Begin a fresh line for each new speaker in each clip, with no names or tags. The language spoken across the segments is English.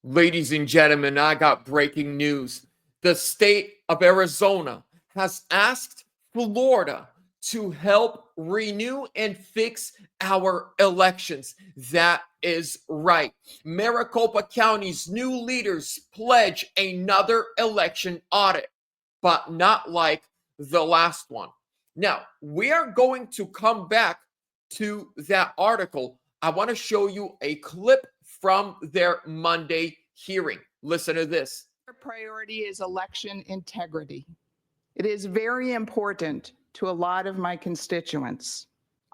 Ladies and gentlemen, I got breaking news. The state of Arizona has asked Florida to help renew and fix our elections. That is right. Maricopa County's new leaders pledge another election audit, but not like the last one. Now, we are going to come back to that article. I want to show you a clip from their Monday hearing. Listen to this.
Our priority is election integrity. It is very important to a lot of my constituents.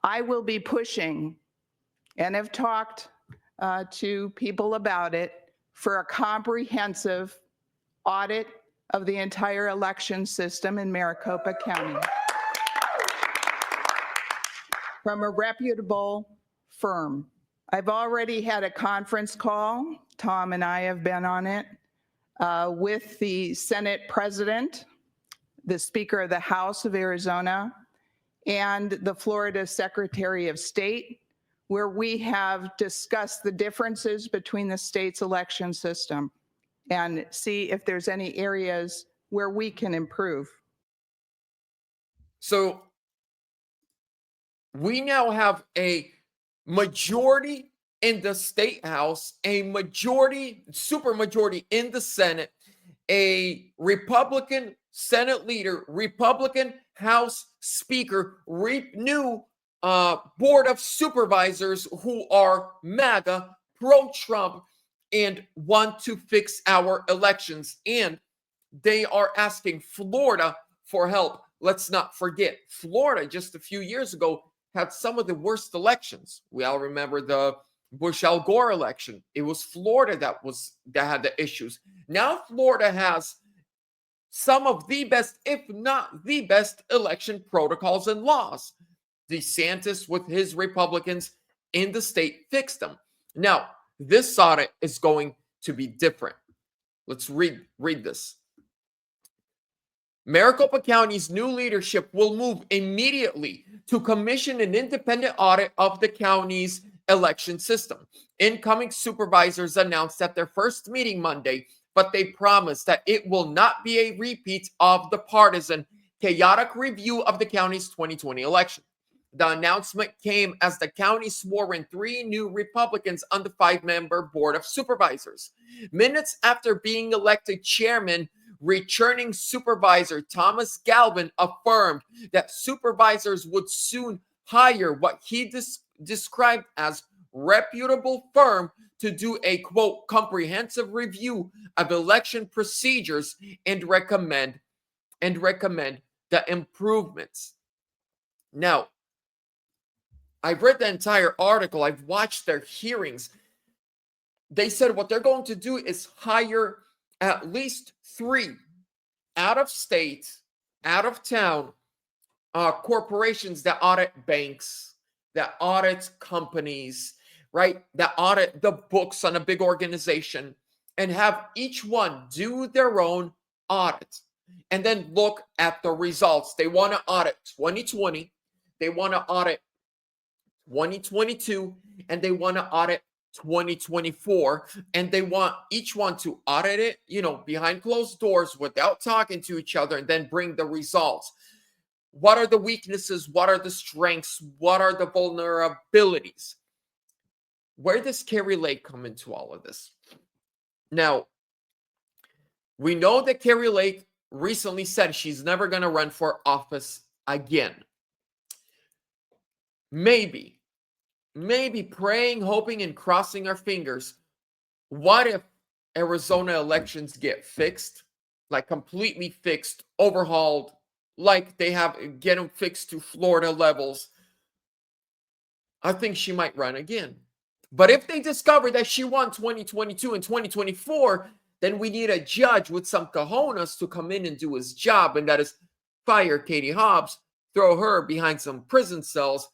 I will be pushing and have talked to people about it for a comprehensive audit of the entire election system in Maricopa County from a reputable firm. I've already had a conference call, Tom and I have been on it, with the Senate President, the Speaker of the House of Arizona, and the Florida Secretary of State, where we have discussed the differences between the state's election system and see if there's any areas where we can improve.
So we now have a majority in the state house, a majority, supermajority in the Senate, a Republican Senate leader, Republican House Speaker, new Board of Supervisors who are MAGA, pro-Trump, and want to fix our elections. And they are asking Florida for help. Let's not forget, Florida just a few years ago had some of the worst elections. We all remember the Bush-Al Gore election. It was Florida that had the issues. Now Florida has some of the best, if not the best, election protocols and laws. DeSantis with his Republicans in the state fixed them. Now, this audit is going to be different. Let's read this. Maricopa County's new leadership will move immediately to commission an independent audit of the county's election system. Incoming supervisors announced at their first meeting Monday, but they promised that it will not be a repeat of the partisan, chaotic review of the county's 2020 election. The announcement came as the county swore in 3 new Republicans on the 5-member Board of Supervisors. Minutes after being elected chairman, returning supervisor Thomas Galvin affirmed that supervisors would soon hire what he described as reputable firm to do a, quote, comprehensive review of election procedures and recommend the improvements. Now, I've read the entire article. I've watched their hearings. They said what they're going to do is hire at least 3 out-of-state, out-of-town corporations that audit banks, that audit companies, right? That audit the books on a big organization, and have each one do their own audit and then look at the results. They want to audit 2020, they want to audit 2022, and they want to audit 2024, and they want each one to audit it, behind closed doors without talking to each other, and then bring the results. What are the weaknesses? What are the strengths? What are the vulnerabilities? Where does Kari Lake come into all of this? Now, we know that Kari Lake recently said she's never going to run for office again. Maybe praying, hoping, and crossing our fingers. What if Arizona elections get fixed, like completely fixed, overhauled, like get them fixed to Florida levels? I think she might run again. But if they discover that she won 2022 and 2024, then we need a judge with some cojones to come in and do his job, and that is fire Katie Hobbs, throw her behind some prison cells,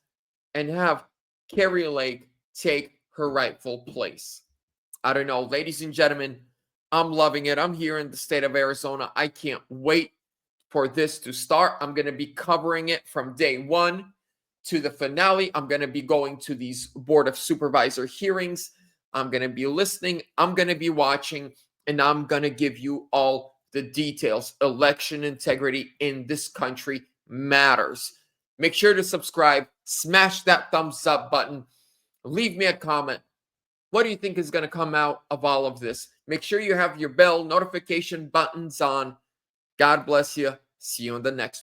and have Kari Lake take her rightful place. I don't know. Ladies and gentlemen, I'm loving it. I'm here in the state of Arizona. I can't wait for this to start. I'm going to be covering it from day 1 to the finale. I'm going to be going to these Board of Supervisor hearings. I'm going to be listening. I'm going to be watching, and I'm going to give you all the details. Election integrity in this country matters. Make sure to subscribe, smash that thumbs up button, leave me a comment. What do you think is going to come out of all of this? Make sure you have your bell notification buttons on. God bless you. See you in the next